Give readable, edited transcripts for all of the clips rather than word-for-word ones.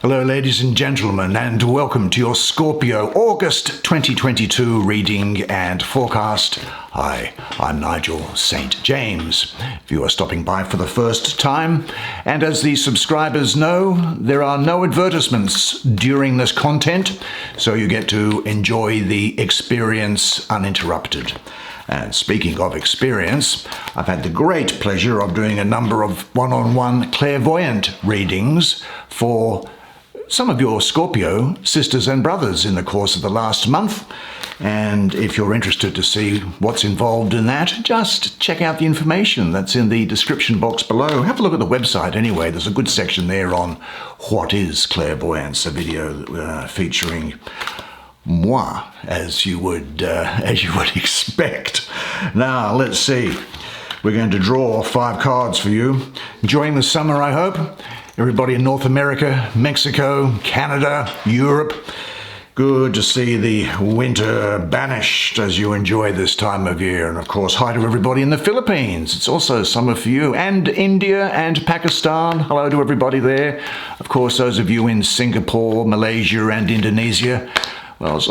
Hello ladies and gentlemen, and welcome to your Scorpio August 2022 reading and forecast. Hi, I'm Nigel Saint James. If you are stopping by for the first time, and as the subscribers know, there are no advertisements during this content, so you get to enjoy the experience uninterrupted. And speaking of experience, I've had the great pleasure of doing a number of one-on-one clairvoyant readings for some of your Scorpio sisters and brothers in the course of the last month. And if you're interested to see what's involved in that, just check out the information that's in the description box below. Have a look at the website anyway. There's a good section there on what is clairvoyance, a video featuring moi, as you would expect. Now, let's see. We're going to draw 5 cards for you. Enjoying the summer, I hope. Everybody in North America, Mexico, Canada, Europe. Good to see the winter banished as you enjoy this time of year. And of course, hi to everybody in the Philippines. It's also summer for you. And India and Pakistan. Hello to everybody there. Of course, those of you in Singapore, Malaysia and Indonesia. Well, it's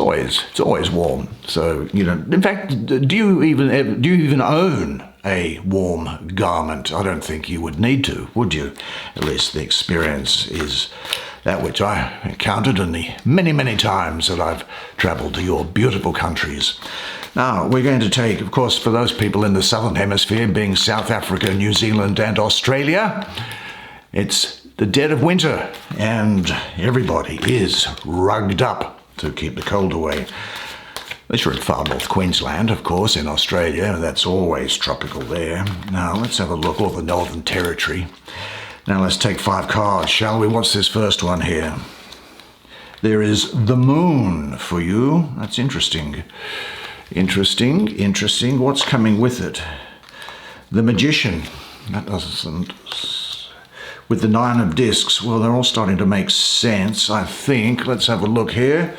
always warm. So, in fact, do you even own a warm garment? I don't think you would need to, would you? At least the experience is that which I encountered in the many, many times that I've traveled to your beautiful countries. Now, we're going to take, of course, for those people in the Southern Hemisphere, being South Africa, New Zealand and Australia, it's the dead of winter and everybody is rugged up to keep the cold away. Unless you're in far north Queensland, of course, in Australia, that's always tropical there. Now, let's have a look, all the Northern Territory. Now, let's take 5 cards, shall we? What's this first one here? There is the Moon for you. That's interesting. Interesting. What's coming with it? The Magician. That doesn't... With the 9 of Discs, well, they're all starting to make sense, I think. Let's have a look here.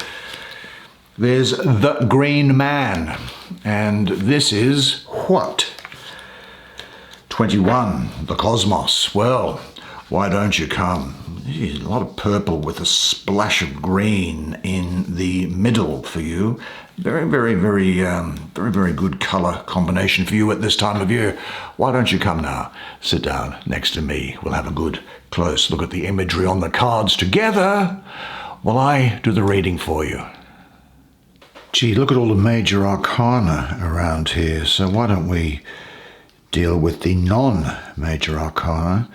There's the Green Man, and this is what? 21, the Cosmos. Well, why don't you come? A lot of purple with a splash of green in the middle for you. Very good color combination for you at this time of year. Why don't you come now? Sit down next to me. We'll have a good close look at the imagery on the cards together while I do the reading for you. Gee, look at all the major arcana around here. So why don't we deal with the non-major arcana,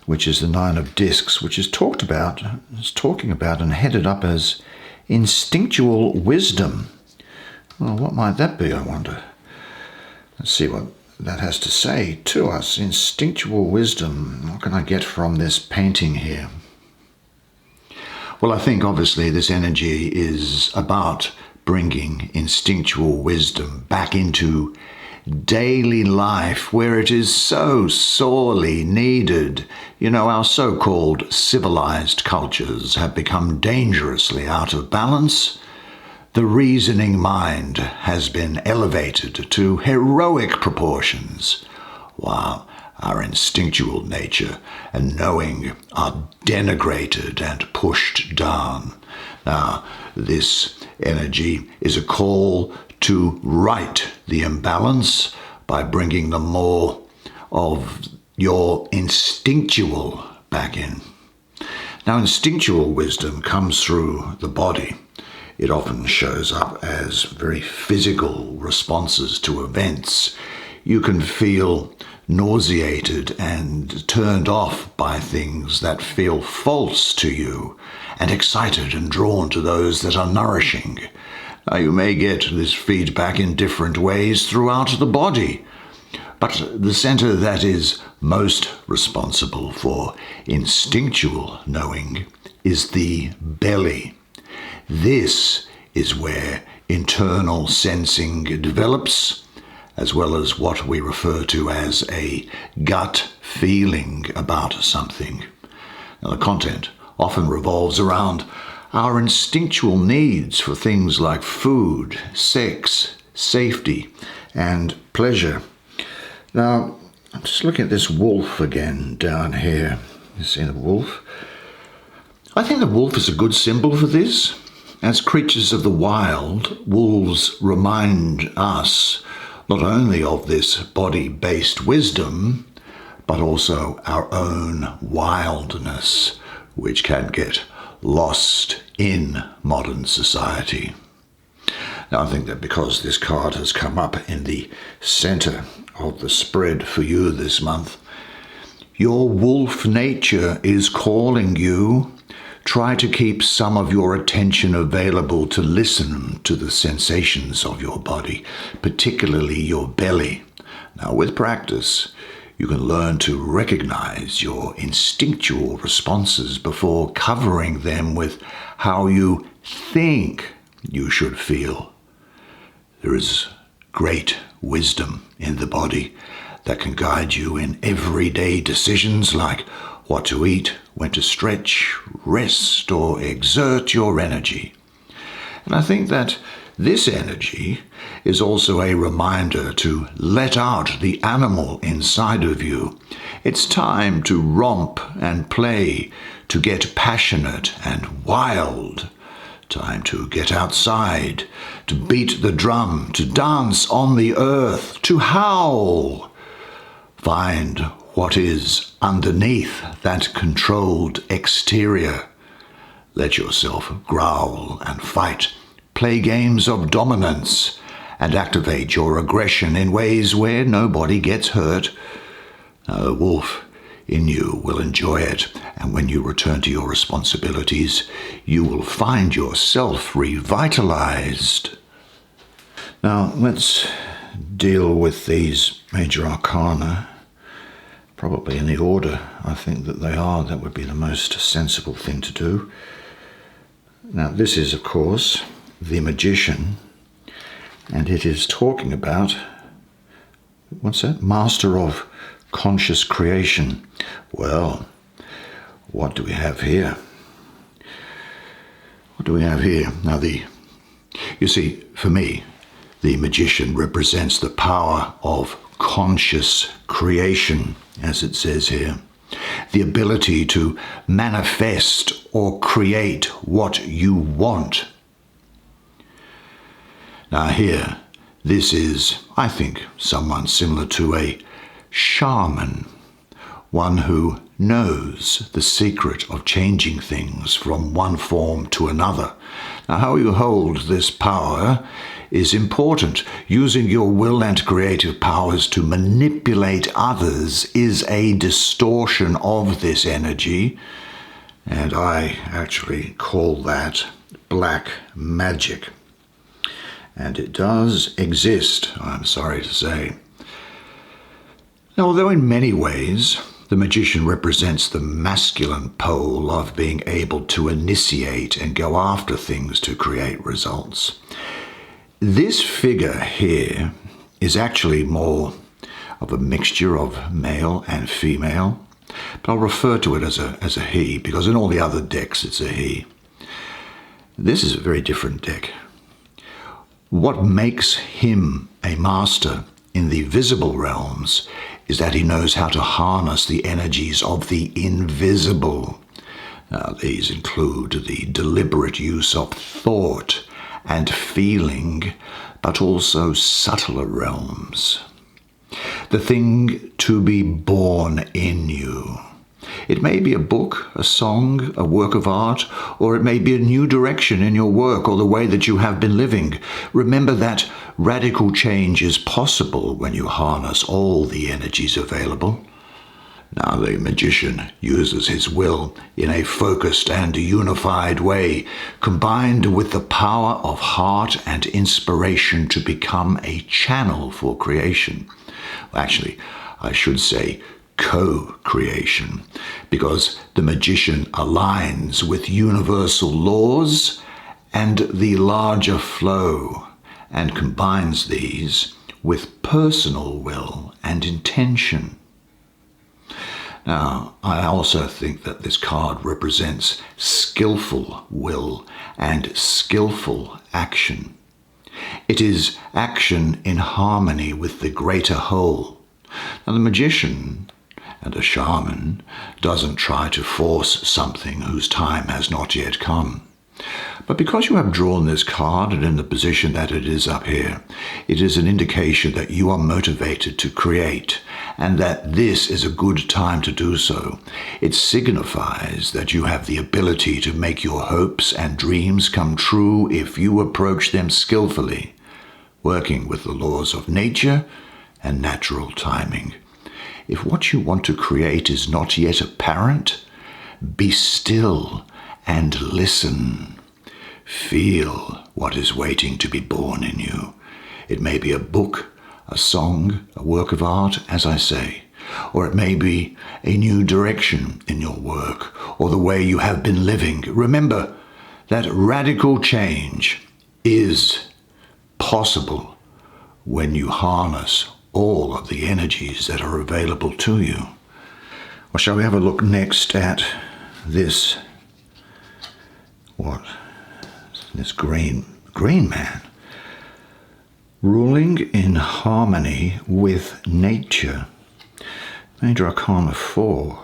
which is the 9 of Discs, which is talking about and headed up as instinctual wisdom. Well, what might that be, I wonder? Let's see what that has to say to us. Instinctual wisdom. What can I get from this painting here? Well, I think obviously this energy is about bringing instinctual wisdom back into daily life where it is so sorely needed. Our so-called civilized cultures have become dangerously out of balance. The reasoning mind has been elevated to heroic proportions, while our instinctual nature and knowing are denigrated and pushed down. Now, this energy is a call to right the imbalance by bringing the more of your instinctual back in. Now, instinctual wisdom comes through the body. It often shows up as very physical responses to events. You can feel nauseated and turned off by things that feel false to you, and excited and drawn to those that are nourishing. Now, you may get this feedback in different ways throughout the body, but the center that is most responsible for instinctual knowing is the belly. This is where internal sensing develops, as well as what we refer to as a gut feeling about something. Now, the content often revolves around our instinctual needs for things like food, sex, safety, and pleasure. Now, I'm just looking at this wolf again down here. You see the wolf? I think the wolf is a good symbol for this. As creatures of the wild, wolves remind us not only of this body-based wisdom, but also our own wildness, which can get lost in modern society. Now, I think that because this card has come up in the center of the spread for you this month, your wolf nature is calling you. Try to keep some of your attention available to listen to the sensations of your body, particularly your belly. Now, with practice, you can learn to recognize your instinctual responses before covering them with how you think you should feel. There is great wisdom in the body that can guide you in everyday decisions like what to eat, when to stretch, rest, or exert your energy. And I think that this energy is also a reminder to let out the animal inside of you. It's time to romp and play, to get passionate and wild. Time to get outside, to beat the drum, to dance on the earth, to howl. Find what is underneath that controlled exterior. Let yourself growl and fight, play games of dominance, and activate your aggression in ways where nobody gets hurt. The wolf in you will enjoy it, and when you return to your responsibilities, you will find yourself revitalized. Now, let's deal with these major arcana, probably in the order I think that they are. That would be the most sensible thing to do. Now, this is, of course, the Magician, and it is talking about, what's that? Master of conscious creation. Well, what do we have here? What do we have here? Now, you see, for me, the Magician represents the power of conscious creation, as it says here. The ability to manifest or create what you want. Now here, this is, I think, someone similar to a shaman, one who knows the secret of changing things from one form to another. Now, how you hold this power is important. Using your will and creative powers to manipulate others is a distortion of this energy, and I actually call that black magic. And it does exist, I'm sorry to say. Now, although in many ways the Magician represents the masculine pole of being able to initiate and go after things to create results, this figure here is actually more of a mixture of male and female, but I'll refer to it as a he, because in all the other decks it's a he. This is a very different deck. What makes him a master in the visible realms is that he knows how to harness the energies of the invisible. Now, these include the deliberate use of thought and feeling, but also subtler realms. The thing to be born in you. It may be a book, a song, a work of art, or it may be a new direction in your work or the way that you have been living. Remember that radical change is possible when you harness all the energies available. Now, the Magician uses his will in a focused and unified way, combined with the power of heart and inspiration to become a channel for creation. Actually, I should say co-creation, because the Magician aligns with universal laws and the larger flow, and combines these with personal will and intention. Now, I also think that this card represents skillful will and skillful action. It is action in harmony with the greater whole. Now, the Magician And a shaman doesn't try to force something whose time has not yet come. But because you have drawn this card and in the position that it is up here, it is an indication that you are motivated to create and that this is a good time to do so. It signifies that you have the ability to make your hopes and dreams come true if you approach them skillfully, working with the laws of nature and natural timing. If what you want to create is not yet apparent, be still and listen. Feel what is waiting to be born in you. It may be a book, a song, a work of art, as I say, or it may be a new direction in your work or the way you have been living. Remember that radical change is possible when you harness all of the energies that are available to you. Well, shall we have a look next at this, this green man, ruling in harmony with nature. Major Arcana 4.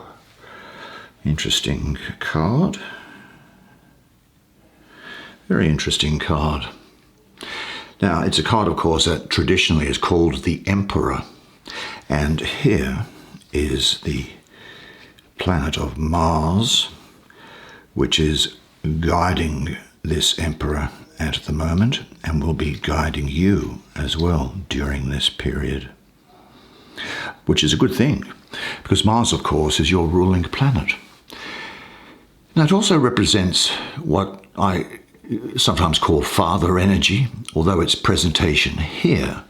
Interesting card. Very interesting card. Now, it's a card, of course, that traditionally is called the Emperor. And here is the planet of Mars, which is guiding this Emperor at the moment and will be guiding you as well during this period. Which is a good thing, because Mars, of course, is your ruling planet. Now, it also represents what I sometimes call father energy, although its presentation here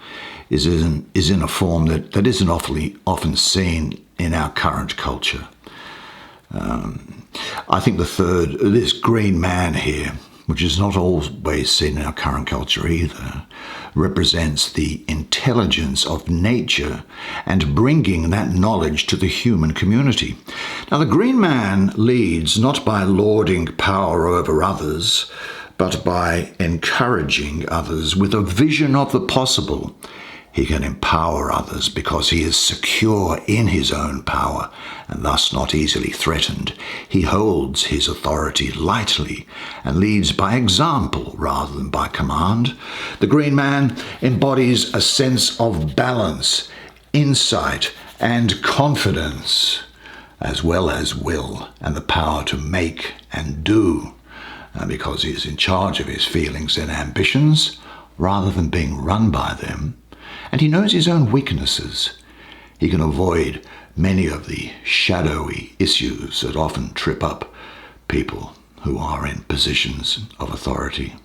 is in a form that isn't often seen in our current culture. I think this green man here, which is not always seen in our current culture either, represents the intelligence of nature and bringing that knowledge to the human community. Now, the green man leads not by lording power over others, but by encouraging others with a vision of the possible. He can empower others because he is secure in his own power and thus not easily threatened. He holds his authority lightly and leads by example rather than by command. The green man embodies a sense of balance, insight, and confidence, as well as will and the power to make and do, because he is in charge of his feelings and ambitions rather than being run by them. And he knows his own weaknesses. He can avoid many of the shadowy issues that often trip up people who are in positions of authority.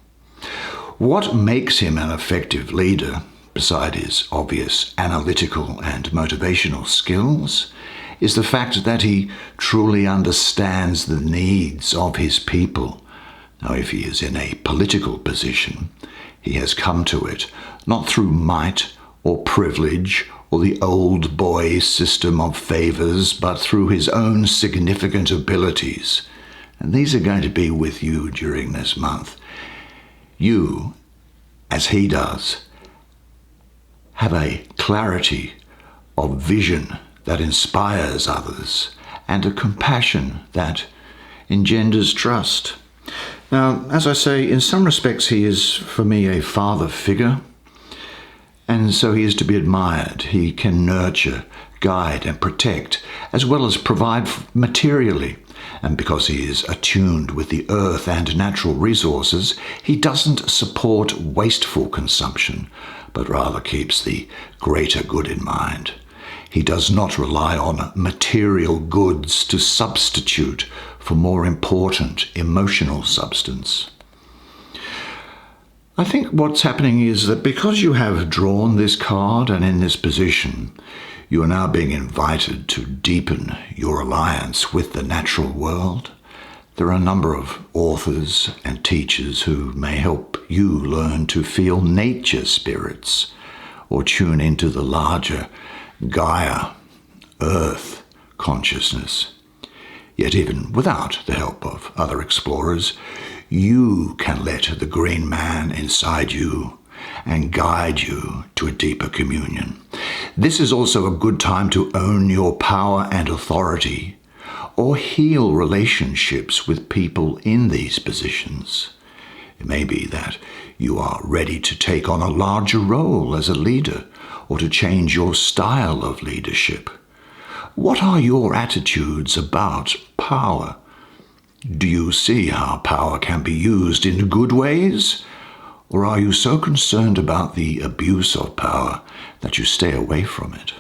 What makes him an effective leader, beside his obvious analytical and motivational skills, is the fact that he truly understands the needs of his people. Now, if he is in a political position, he has come to it not through might or privilege or the old boy system of favors, but through his own significant abilities. And these are going to be with you during this month. You, as he does, have a clarity of vision that inspires others and a compassion that engenders trust. Now, as I say, in some respects he is, for me, a father figure, and so he is to be admired. He can nurture, guide, and protect, as well as provide materially. And because he is attuned with the earth and natural resources, he doesn't support wasteful consumption, but rather keeps the greater good in mind. He does not rely on material goods to substitute for more important emotional substance. I think what's happening is that because you have drawn this card and in this position, you are now being invited to deepen your alliance with the natural world. There are a number of authors and teachers who may help you learn to feel nature spirits or tune into the larger Gaia, Earth consciousness. Yet even without the help of other explorers, you can let the green man inside you and guide you to a deeper communion. This is also a good time to own your power and authority, or heal relationships with people in these positions. It may be that you are ready to take on a larger role as a leader, or to change your style of leadership. What are your attitudes about power? Do you see how power can be used in good ways? Or are you so concerned about the abuse of power that you stay away from it?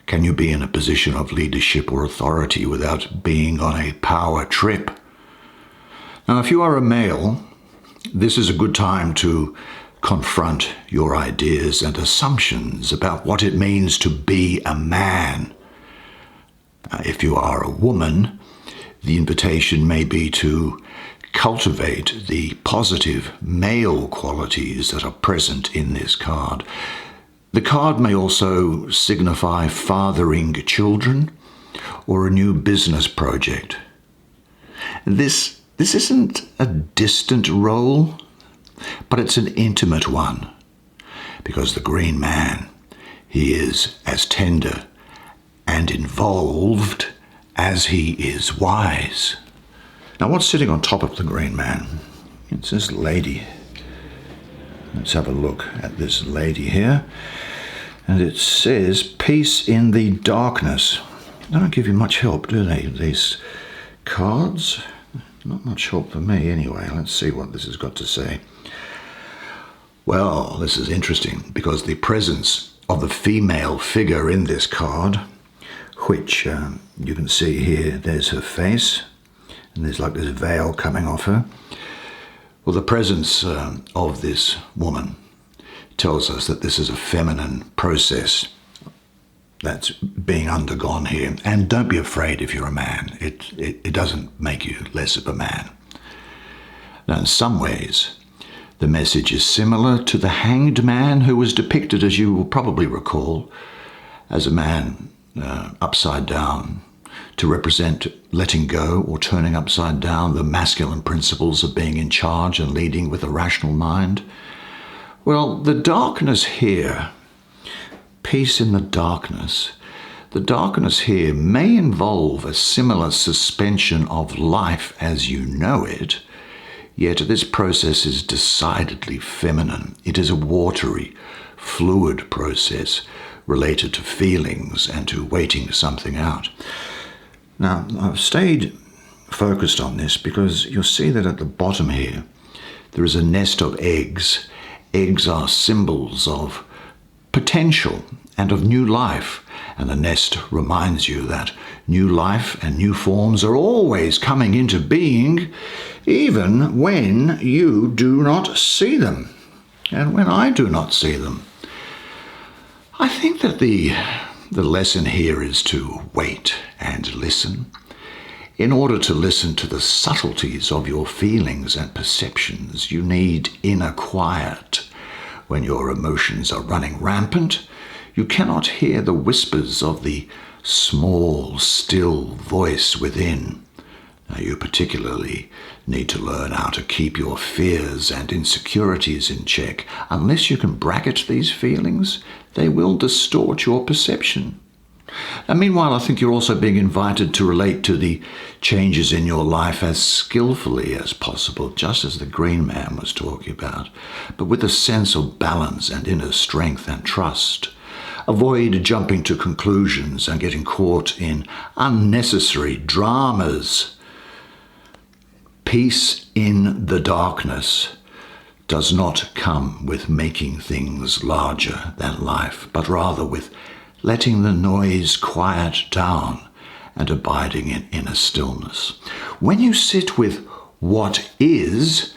Can you be in a position of leadership or authority without being on a power trip? Now, if you are a male, this is a good time to confront your ideas and assumptions about what it means to be a man. If you are a woman, the invitation may be to cultivate the positive male qualities that are present in this card. The card may also signify fathering children or a new business project. This isn't a distant role, but it's an intimate one, because the Green Man, he is as tender and involved as he is wise. Now, what's sitting on top of the Green Man? It's this lady. Let's have a look at this lady here. And it says, peace in the darkness. They don't give you much help, do they, these cards? Not much help for me anyway. Let's see what this has got to say. Well, this is interesting, because the presence of the female figure in this card, which you can see here, there's her face, and there's like this veil coming off her. Well, the presence of this woman tells us that this is a feminine process that's being undergone here. And don't be afraid if you're a man. It doesn't make you less of a man. Now, in some ways, the message is similar to the Hanged Man, who was depicted, as you will probably recall, as a man upside down, to represent letting go or turning upside down the masculine principles of being in charge and leading with a rational mind. Well, the darkness here, peace in the darkness here may involve a similar suspension of life as you know it, yet this process is decidedly feminine. It is a watery, fluid process related to feelings and to waiting something out. Now, I've stayed focused on this because you'll see that at the bottom here, there is a nest of eggs. Eggs are symbols of potential and of new life. And the nest reminds you that new life and new forms are always coming into being, even when you do not see them, and when I do not see them. I think that the lesson here is to wait and listen. In order to listen to the subtleties of your feelings and perceptions, you need inner quiet. When your emotions are running rampant, you cannot hear the whispers of the small, still voice within. Now, you particularly need to learn how to keep your fears and insecurities in check. Unless you can bracket these feelings, they will distort your perception. And meanwhile, I think you're also being invited to relate to the changes in your life as skillfully as possible, just as the Green Man was talking about, but with a sense of balance and inner strength and trust. Avoid jumping to conclusions and getting caught in unnecessary dramas. Peace in the darkness does not come with making things larger than life, but rather with letting the noise quiet down and abiding in inner stillness. When you sit with what is,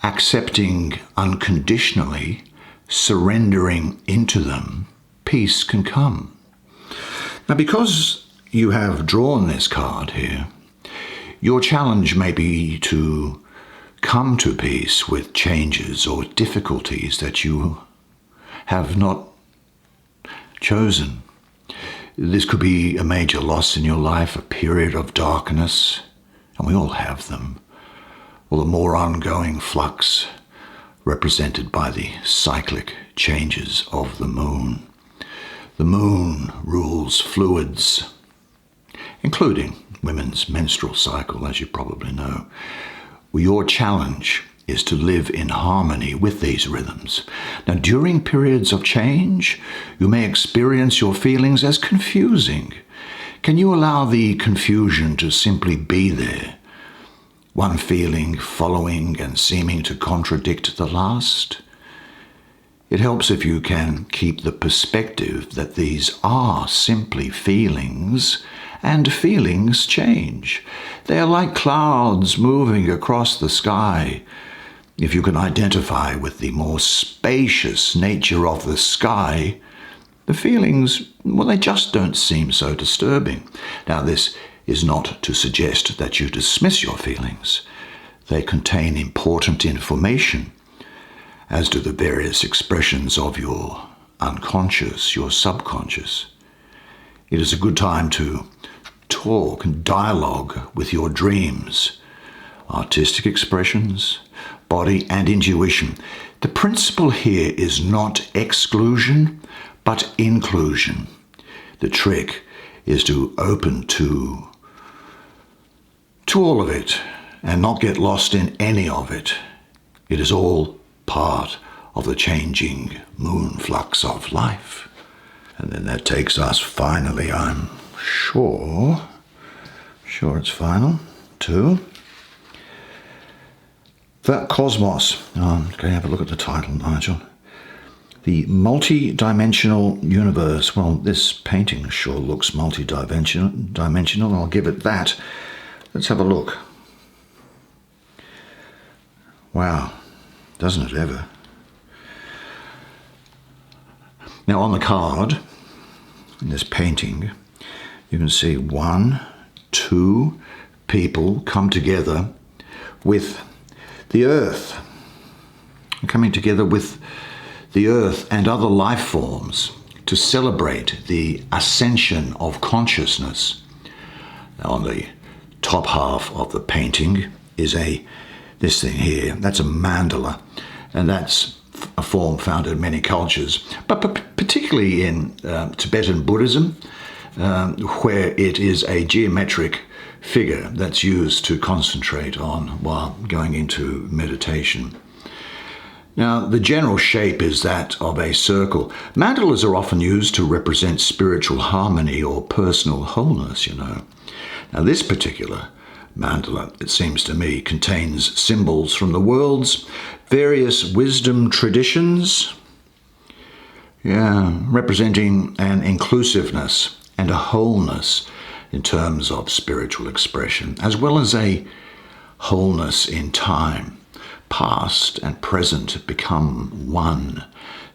accepting unconditionally, surrendering into them, peace can come. Now, because you have drawn this card here, your challenge may be to come to peace with changes or difficulties that you have not chosen. This could be a major loss in your life, a period of darkness, and we all have them, or the more ongoing flux represented by the cyclic changes of the moon. The moon rules fluids, including women's menstrual cycle, as you probably know. Your challenge is to live in harmony with these rhythms. Now, during periods of change, you may experience your feelings as confusing. Can you allow the confusion to simply be there? One feeling following and seeming to contradict the last? It helps if you can keep the perspective that these are simply feelings, and feelings change. They are like clouds moving across the sky. If you can identify with the more spacious nature of the sky, the feelings, well, they just don't seem so disturbing. Now, this is not to suggest that you dismiss your feelings. They contain important information, as do the various expressions of your unconscious, your subconscious. It is a good time to talk and dialogue with your dreams, artistic expressions, body and intuition. The principle here is not exclusion, but inclusion. The trick is to open to all of it and not get lost in any of it. It is all part of the changing moon flux of life. And then that takes us finally, I'm sure it's final, to the cosmos. I'm going to have a look at the title, Nigel. The multi-dimensional universe. Well, this painting sure looks multi-dimensional. I'll give it that. Let's have a look. Wow, doesn't it ever? Now on the card, in this painting, you can see 1, 2 people come together with the earth. Coming together with the earth and other life forms to celebrate the ascension of consciousness. Now on the top half of the painting is this thing here. That's a mandala, and that's a form found in many cultures, but particularly in Tibetan Buddhism, where it is a geometric figure that's used to concentrate on while going into meditation. Now, the general shape is that of a circle. Mandalas are often used to represent spiritual harmony or personal wholeness, you know. Now, this particular mandala, it seems to me, contains symbols from the world's various wisdom traditions, representing an inclusiveness and a wholeness in terms of spiritual expression, as well as a wholeness in time. Past and present become one,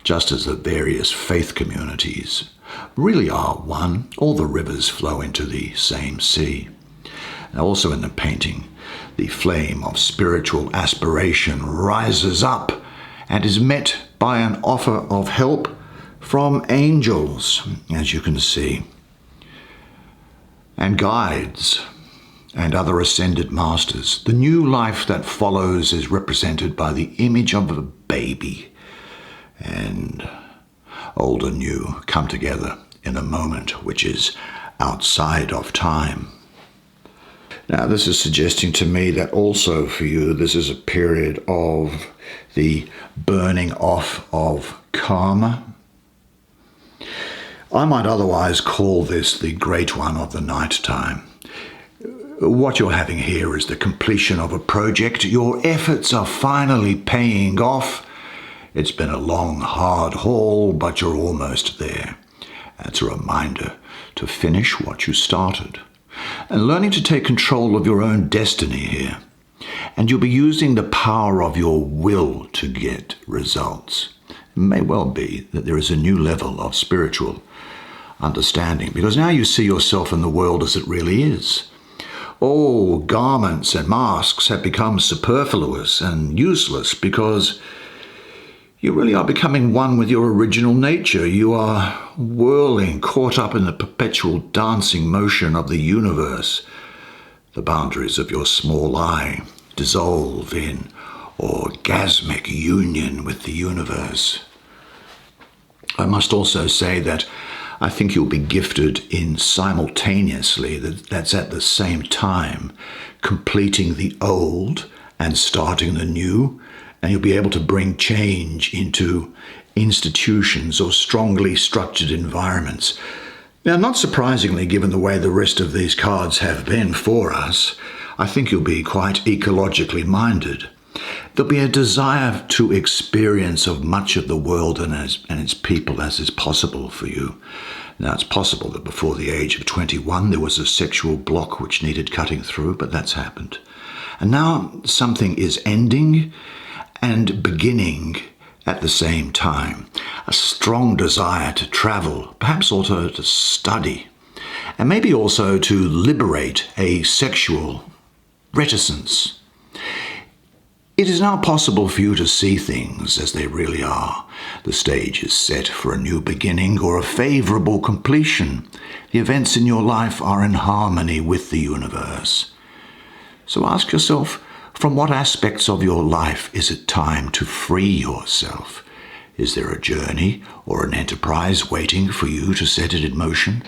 just as the various faith communities really are one. All the rivers flow into the same sea. Now, also in the painting, the flame of spiritual aspiration rises up and is met by an offer of help from angels, as you can see, and guides and other ascended masters. The new life that follows is represented by the image of a baby, and old and new come together in a moment which is outside of time. Now, this is suggesting to me that also for you, this is a period of the burning off of karma. I might otherwise call this the great one of the night time. What you're having here is the completion of a project. Your efforts are finally paying off. It's been a long, hard haul, but you're almost there. It's a reminder to finish what you started, and learning to take control of your own destiny here. And you'll be using the power of your will to get results. It may well be that there is a new level of spiritual understanding, because now you see yourself in the world as it really is. All garments and masks have become superfluous and useless, because you really are becoming one with your original nature. You are whirling, caught up in the perpetual dancing motion of the universe. The boundaries of your small I dissolve in orgasmic union with the universe. I must also say that I think you'll be gifted in simultaneously, that's at the same time, completing the old and starting the new, and you'll be able to bring change into institutions or strongly structured environments. Now, not surprisingly, given the way the rest of these cards have been for us, I think you'll be quite ecologically minded. There'll be a desire to experience of much of the world and its people as is possible for you. Now, it's possible that before the age of 21 there was a sexual block which needed cutting through, but that's happened. And now something is ending and beginning at the same time. A strong desire to travel, perhaps also to study, and maybe also to liberate a sexual reticence. It is now possible for you to see things as they really are. The stage is set for a new beginning or a favorable completion. The events in your life are in harmony with the universe. So ask yourself, from what aspects of your life is it time to free yourself? Is there a journey or an enterprise waiting for you to set it in motion?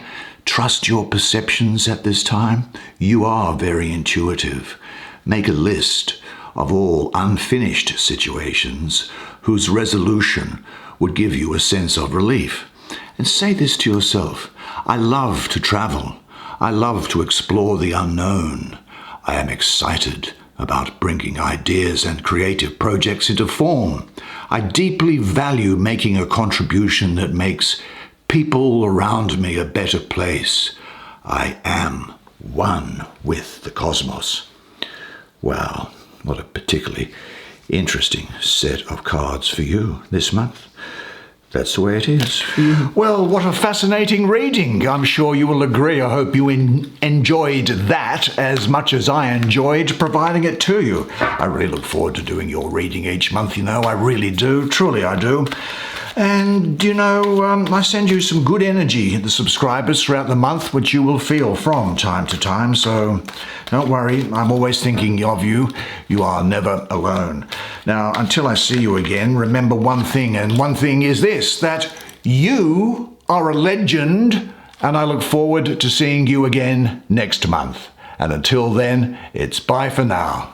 Trust your perceptions at this time. You are very intuitive. Make a list of all unfinished situations whose resolution would give you a sense of relief. And say this to yourself: I love to travel. I love to explore the unknown. I am excited about bringing ideas and creative projects into form. I deeply value making a contribution that makes people around me a better place. I am one with the cosmos. Wow, what a particularly interesting set of cards for you this month. That's the way it is for you. Well, what a fascinating reading. I'm sure you will agree. I hope you enjoyed that as much as I enjoyed providing it to you. I really look forward to doing your reading each month, you know. I really do. Truly I do. And, you know, I send you some good energy, the subscribers, throughout the month, which you will feel from time to time. So don't worry, I'm always thinking of you. You are never alone. Now, until I see you again, remember one thing, and one thing is this, that you are a legend, and I look forward to seeing you again next month. And until then, it's bye for now.